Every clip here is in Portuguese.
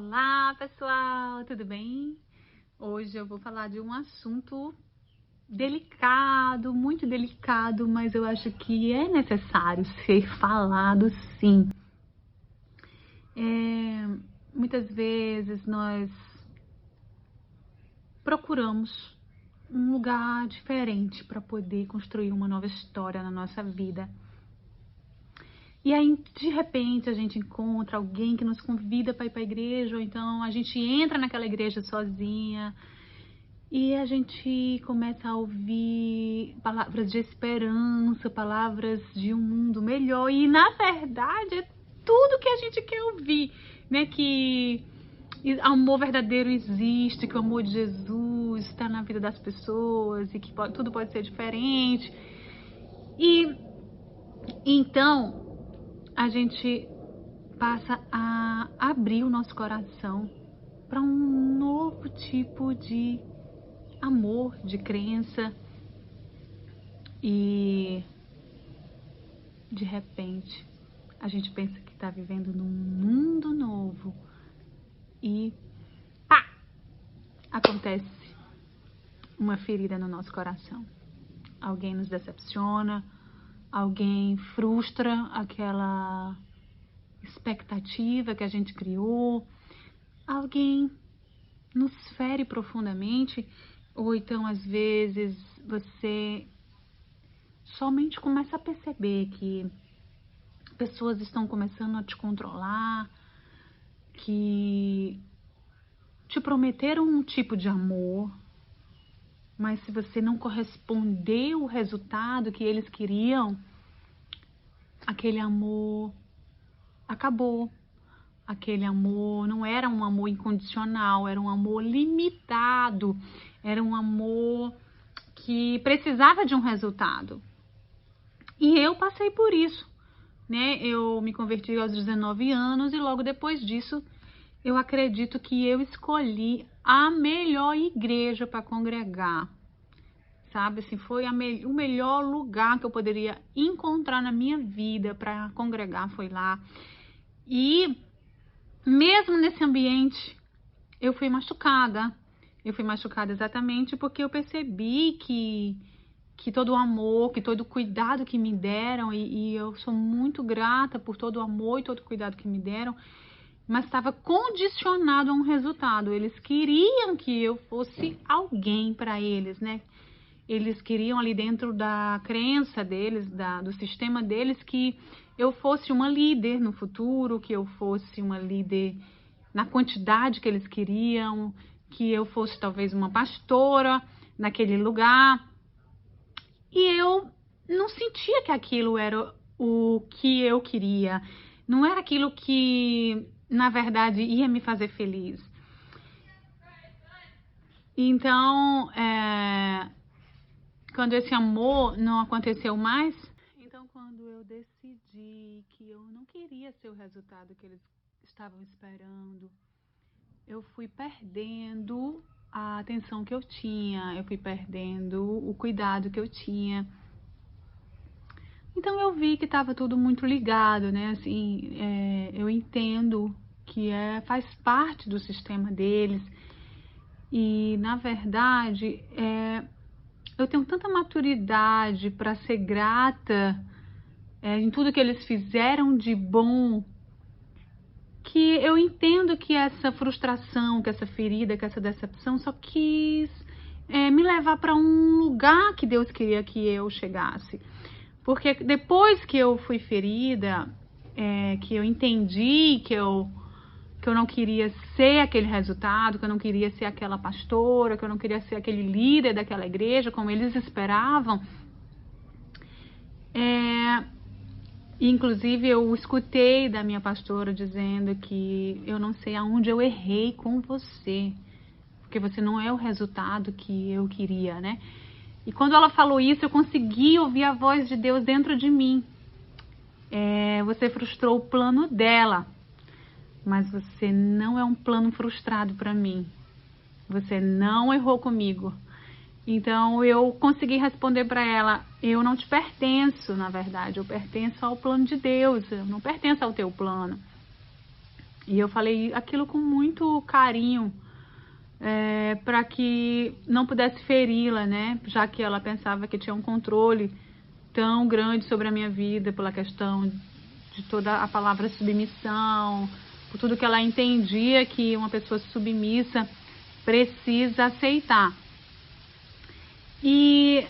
Olá, pessoal, tudo bem? Hoje eu vou falar de um assunto delicado, muito delicado, mas eu acho que é necessário ser falado, sim. Muitas vezes nós procuramos um lugar diferente para poder construir uma nova história na nossa vida. E aí, de repente, a gente encontra alguém que nos convida para ir para a igreja, ou então a gente entra naquela igreja sozinha e a gente começa a ouvir palavras de esperança, palavras de um mundo melhor. E, na verdade, é tudo que a gente quer ouvir, né? Que amor verdadeiro existe, que o amor de Jesus está na vida das pessoas e que tudo pode ser diferente. E então a gente passa a abrir o nosso coração para um novo tipo de amor, de crença, e de repente a gente pensa que está vivendo num mundo novo e pá! Acontece uma ferida no nosso coração. Alguém nos decepciona, alguém frustra aquela expectativa que a gente criou, alguém nos fere profundamente, ou então às vezes você somente começa a perceber que pessoas estão começando a te controlar, que te prometeram um tipo de amor, mas se você não correspondeu o resultado que eles queriam, aquele amor acabou. Aquele amor não era um amor incondicional, era um amor limitado, era um amor que precisava de um resultado. E eu passei por isso, né? Eu me converti aos 19 anos e logo depois disso eu acredito que eu escolhi a melhor igreja para congregar, sabe? Assim, foi o melhor lugar que eu poderia encontrar na minha vida para congregar, foi lá. E mesmo nesse ambiente, eu fui machucada. Eu fui machucada exatamente porque eu percebi que todo o amor, que todo o cuidado que me deram, e eu sou muito grata por todo o amor e todo o cuidado que me deram, mas estava condicionado a um resultado. Eles queriam que eu fosse alguém para eles, né? Eles queriam ali dentro da crença deles, do sistema deles, que eu fosse uma líder no futuro, que eu fosse uma líder na quantidade que eles queriam, que eu fosse talvez uma pastora naquele lugar. E eu não sentia que aquilo era o que eu queria. Não era aquilo que, na verdade, ia me fazer feliz. Então, quando esse amor não aconteceu mais, então quando eu decidi que eu não queria ser o resultado que eles estavam esperando, eu fui perdendo a atenção que eu tinha, eu fui perdendo o cuidado que eu tinha. Então eu vi que estava tudo muito ligado, né? Assim, eu entendo que faz parte do sistema deles e, na verdade, eu tenho tanta maturidade para ser grata em tudo que eles fizeram de bom, que eu entendo que essa frustração, que essa ferida, que essa decepção só quis me levar para um lugar que Deus queria que eu chegasse. Porque depois que eu fui ferida, que eu entendi que eu não queria ser aquele resultado, que eu não queria ser aquela pastora, que eu não queria ser aquele líder daquela igreja, como eles esperavam. Inclusive, eu escutei da minha pastora dizendo que eu não sei aonde eu errei com você, porque você não é o resultado que eu queria, né? E quando ela falou isso, eu consegui ouvir a voz de Deus dentro de mim. Você frustrou o plano dela, mas você não é um plano frustrado para mim. Você não errou comigo. Então eu consegui responder para ela: eu não te pertenço, na verdade, eu pertenço ao plano de Deus, eu não pertenço ao teu plano. E eu falei aquilo com muito carinho, para que não pudesse feri-la, né? Já que ela pensava que tinha um controle tão grande sobre a minha vida, pela questão de toda a palavra submissão, por tudo que ela entendia que uma pessoa submissa precisa aceitar. E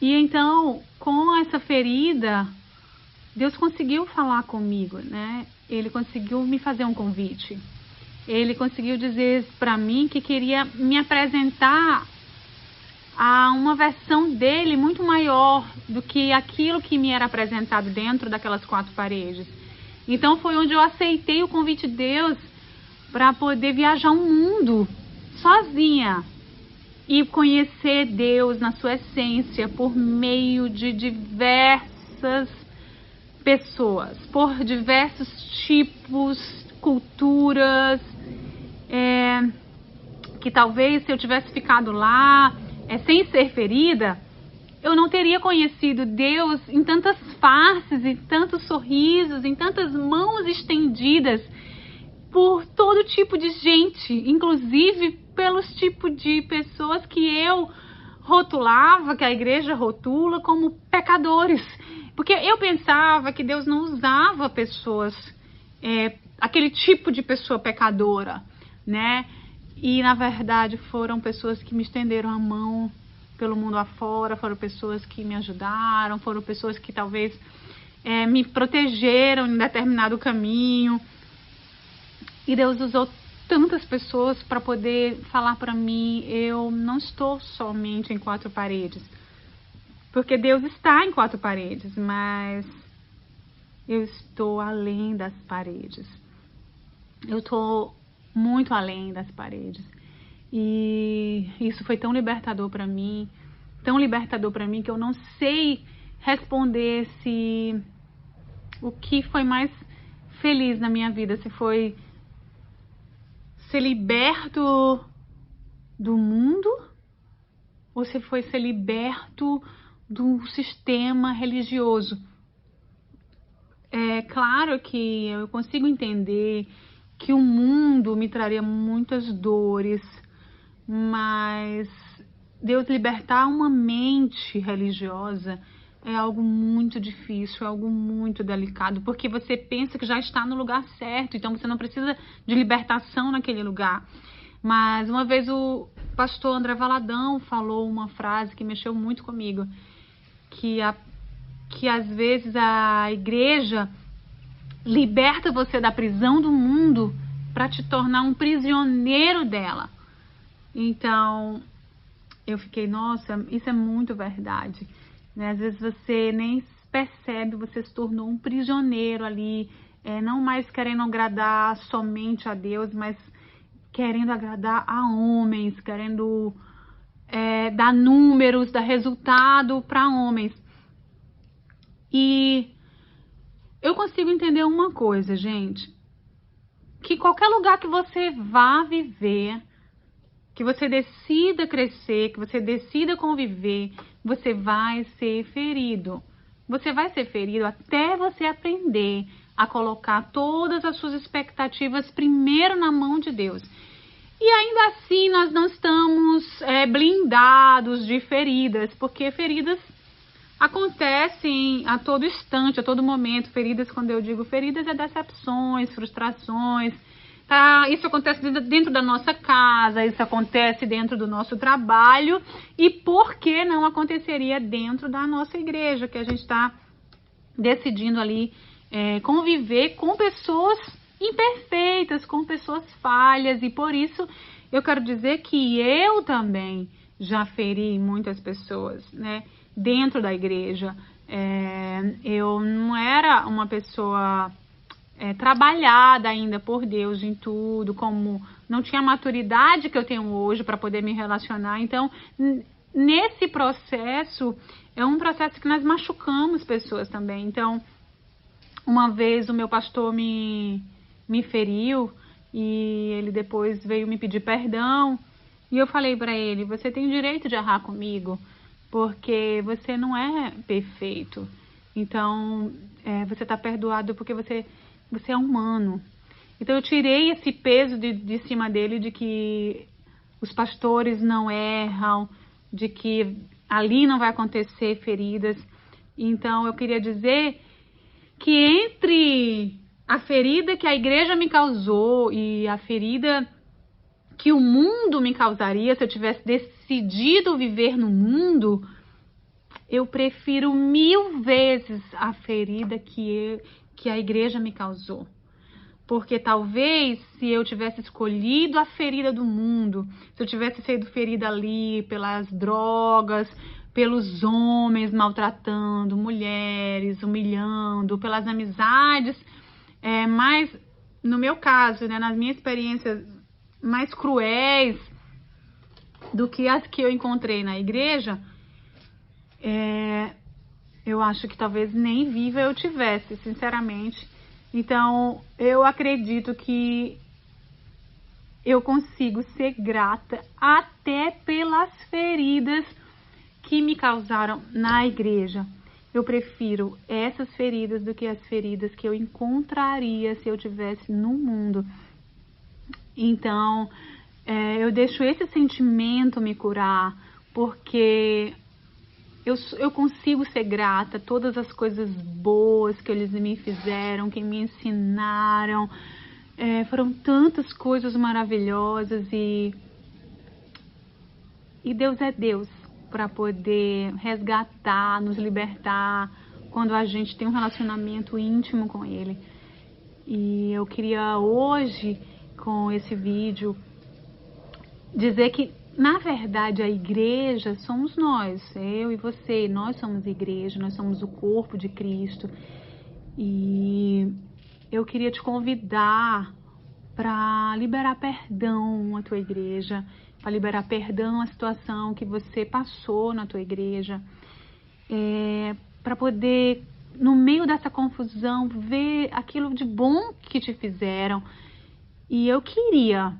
então, com essa ferida, Deus conseguiu falar comigo, né? Ele conseguiu me fazer um convite. Ele conseguiu dizer para mim que queria me apresentar a uma versão dele muito maior do que aquilo que me era apresentado dentro daquelas 4 paredes. Então foi onde eu aceitei o convite de Deus para poder viajar o mundo sozinha e conhecer Deus na sua essência por meio de diversas pessoas, por diversos tipos, culturas, que talvez se eu tivesse ficado lá sem ser ferida, eu não teria conhecido Deus em tantas faces, em tantos sorrisos, em tantas mãos estendidas por todo tipo de gente, inclusive pelos tipos de pessoas que eu rotulava, que a igreja rotula como pecadores. Porque eu pensava que Deus não usava pessoas, aquele tipo de pessoa pecadora, né? E na verdade foram pessoas que me estenderam a mão pelo mundo afora, foram pessoas que me ajudaram, foram pessoas que talvez me protegeram em determinado caminho. E Deus usou tantas pessoas para poder falar para mim: eu não estou somente em 4 paredes. Porque Deus está em 4 paredes, mas eu estou além das paredes. Eu estou muito além das paredes. E isso foi tão libertador para mim, que eu não sei responder se o que foi mais feliz na minha vida, se foi ser liberto do mundo ou se foi ser liberto do sistema religioso. É claro que eu consigo entender que o mundo me traria muitas dores, mas Deus libertar uma mente religiosa é algo muito difícil, é algo muito delicado, porque você pensa que já está no lugar certo, então você não precisa de libertação naquele lugar. Mas uma vez o pastor André Valadão falou uma frase que mexeu muito comigo, que às vezes a igreja liberta você da prisão do mundo para te tornar um prisioneiro dela. Então, eu fiquei, nossa, isso é muito verdade, né? Às vezes você nem percebe, você se tornou um prisioneiro ali, não mais querendo agradar somente a Deus, mas querendo agradar a homens, querendo dar números, dar resultado para homens. E eu consigo entender uma coisa, gente, que qualquer lugar que você vá viver, que você decida crescer, que você decida conviver, você vai ser ferido. Você vai ser ferido até você aprender a colocar todas as suas expectativas primeiro na mão de Deus. E ainda assim nós não estamos blindados de feridas, porque feridas acontecem a todo instante, a todo momento. Feridas, quando eu digo feridas, decepções, frustrações. Tá? Isso acontece dentro da nossa casa, isso acontece dentro do nosso trabalho. E por que não aconteceria dentro da nossa igreja, que a gente está decidindo ali conviver com pessoas imperfeitas, com pessoas falhas. E por isso eu quero dizer que eu também já feri muitas pessoas, né? Dentro da igreja. Eu não era uma pessoa trabalhada ainda por Deus em tudo, como não tinha a maturidade que eu tenho hoje para poder me relacionar. Então, nesse processo, é um processo que nós machucamos pessoas também. Então, uma vez o meu pastor me feriu e ele depois veio me pedir perdão. E eu falei para ele: você tem o direito de errar comigo, porque você não é perfeito. Então, você está perdoado porque você é humano. Então eu tirei esse peso de cima dele, de que os pastores não erram, de que ali não vai acontecer feridas. Então eu queria dizer que entre a ferida que a igreja me causou e a ferida que o mundo me causaria se eu tivesse decidido viver no mundo, eu prefiro 1000 vezes a ferida que a igreja me causou. Porque talvez se eu tivesse escolhido a ferida do mundo, se eu tivesse sido ferida ali pelas drogas, pelos homens maltratando mulheres, humilhando, pelas amizades, mas no meu caso, né, nas minhas experiências mais cruéis do que as que eu encontrei na igreja, eu acho que talvez nem viva eu tivesse, sinceramente. Então, eu acredito que eu consigo ser grata até pelas feridas que me causaram na igreja. Eu prefiro essas feridas do que as feridas que eu encontraria se eu tivesse no mundo. Então, eu deixo esse sentimento me curar, porque eu consigo ser grata a todas as coisas boas que eles me fizeram, que me ensinaram. Foram tantas coisas maravilhosas e Deus é Deus para poder resgatar, nos libertar quando a gente tem um relacionamento íntimo com Ele. E eu queria hoje, com esse vídeo, dizer que, na verdade, a igreja somos nós, eu e você. Nós somos igreja, nós somos o corpo de Cristo. E eu queria te convidar para liberar perdão à tua igreja, para liberar perdão à situação que você passou na tua igreja, para poder, no meio dessa confusão, ver aquilo de bom que te fizeram. E eu queria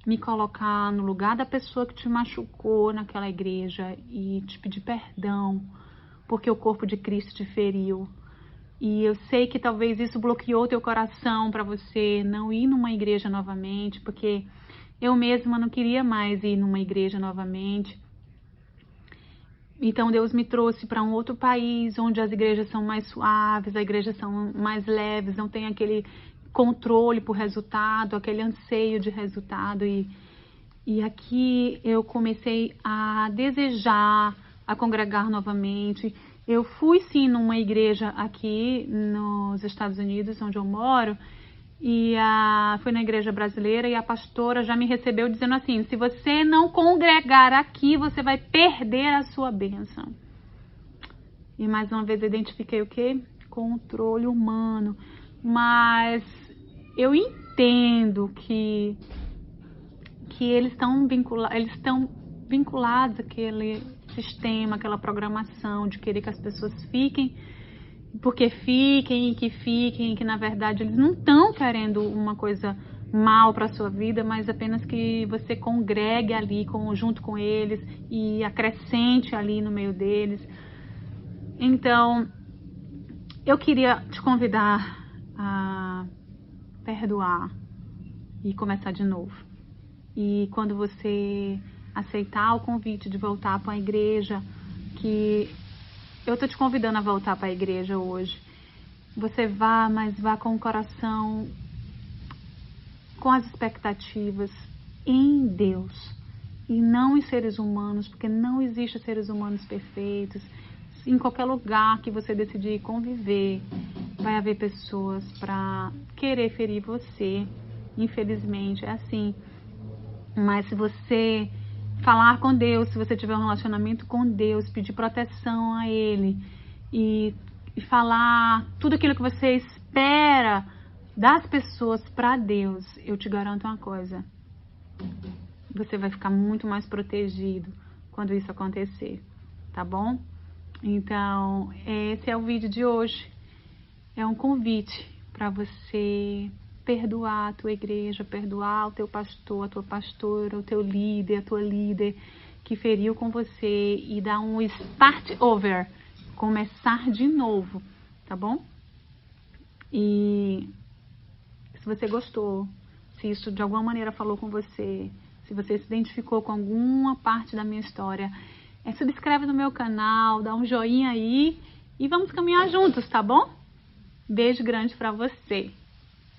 me colocar no lugar da pessoa que te machucou naquela igreja e te pedir perdão, porque o corpo de Cristo te feriu. E eu sei que talvez isso bloqueou teu coração para você não ir numa igreja novamente, porque eu mesma não queria mais ir numa igreja novamente. Então Deus me trouxe para um outro país, onde as igrejas são mais suaves, as igrejas são mais leves, não tem aquele controle por resultado, aquele anseio de resultado. E aqui eu comecei a desejar a congregar novamente. Eu fui sim numa igreja aqui nos Estados Unidos, onde eu moro, e fui na igreja brasileira, e a pastora já me recebeu dizendo assim: se você não congregar aqui, você vai perder a sua bênção. E mais uma vez eu identifiquei o quê? Controle humano. Mas eu entendo que eles estão vinculados àquele sistema, aquela programação de querer que as pessoas fiquem, porque fiquem e que na verdade eles não estão querendo uma coisa mal para a sua vida, mas apenas que você congregue ali junto com eles e acrescente ali no meio deles. Então, eu queria te convidar a perdoar e começar de novo. E quando você aceitar o convite de voltar para a igreja, que eu tô te convidando a voltar para a igreja hoje, você vá, mas vá com o coração, com as expectativas em Deus e não em seres humanos, porque não existe seres humanos perfeitos. Em qualquer lugar que você decidir conviver, vai haver pessoas para querer ferir você. Infelizmente é assim. Mas se você falar com Deus, se você tiver um relacionamento com Deus, pedir proteção a Ele e falar tudo aquilo que você espera das pessoas para Deus, eu te garanto uma coisa: você vai ficar muito mais protegido quando isso acontecer, tá bom? Então, esse é o vídeo de hoje. É um convite para você perdoar a tua igreja, perdoar o teu pastor, a tua pastora, o teu líder, a tua líder que feriu com você e dar um start over, começar de novo, tá bom? E Se você gostou, se isso de alguma maneira falou com você, se você se identificou com alguma parte da minha história, subscreve no meu canal, dá um joinha aí e vamos caminhar juntos, tá bom? Beijo grande pra você.